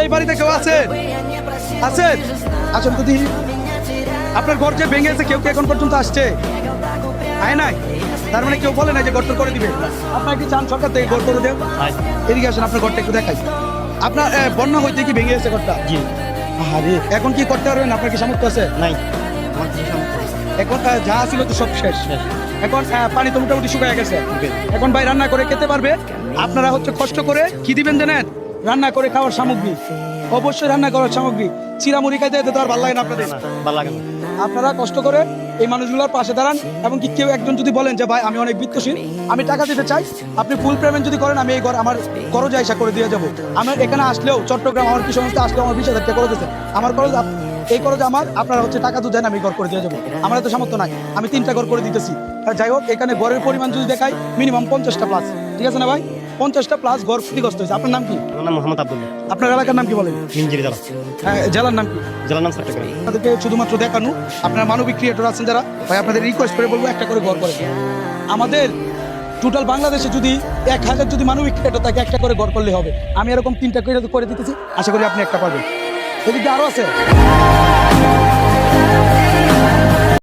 এই বাড়িতে কেউ আছে? আছেন? আসুন তো দেখি। আপনার ঘর যে ভেঙে আছে কেউ কি এখন পর্যন্ত আসছে? আয় নাই? তার মানে কেউ বলে না যে গর্ত করে দিবে? আপনার কি চান সরকার থেকে ঘর করে দেন? এদিকে আসেন, আপনার ঘরটা একটু দেখাই। আপনার বন্যা হইতে কি ভেঙে গেছে ঘরটা? জি। আরে এখন কি করতে পারবেন? আপনার কি সামর্থ্য আছে? নাই, আমার কিছু সামর্থ্য নেই। এখন যা ছিল তো সব শেষ। এখন পানি তো মোটামুটি শুকিয়ে গেছে। এখন ভাই রান্না করে খেতে পারবে। আপনারা হচ্ছে কষ্ট করে কি দিবেন জানেন? রান্না করে খাওয়ার সামগ্রী, অবশ্যই রান্না করার সামগ্রী। চিরামুড়ি খাইতে তো আর ভালো লাগে না আপনাদের? ভালো লাগে না। আপনারা কষ্ট করে এই মানুষগুলোর পাশে দাঁড়ান, এবং কি কেউ একজন যদি বলেন যে ভাই আমি অনেক বিত্তশীল, আমি টাকা দিতে চাই, আপনি ফুল পেমেন্ট যদি করেন, আমি এই ঘর আমার খরচ আইসা করে দিয়ে যাবো। আমার এখানে আসলেও চট্টগ্রাম আমার কৃষি সংস্থা আসলেও আমার 20,000 টাকা করে দিয়েছে। আমার খরচ এই খরচ আমার, আপনারা হচ্ছে টাকা তো দেন, আমি ঘর করে দিয়ে যাবো। আমার এত সামর্থ্য নাই, আমি 3টা ঘর করে দিতেছি। যাই হোক, এখানে ঘরের পরিমাণ যদি দেখাই মিনিমাম 50টা প্লাস, ঠিক আছে না ভাই? 50টা প্লাস ঘর ক্ষতিগ্রস্ত হয়েছে। আপনার নাম কি? আমার নাম মোহাম্মদ আব্দুল্লাহ। আপনার এলাকার নাম কি বলেন? মিনজিরি জেলা। জেলার নাম কি? জেলার নাম চট্টগ্রাম। আপনাদেরকে শুধুমাত্র দেখানো, আপনারা মানবিক ক্রিয়েটর আছেন যারা, ভাই আপনাদের রিকোয়েস্ট করে বলবো একটা করে ঘর করে। আমাদের টোটাল বাংলাদেশে যদি 1000 যদি মানবিক ক্রিয়েটর থাকে, একটা করে ঘর করলে হবে। আমি এরকম 3টা করে দিতেছি, আশা করি আপনি একটা পারবেন। এদিকে আরো আছে।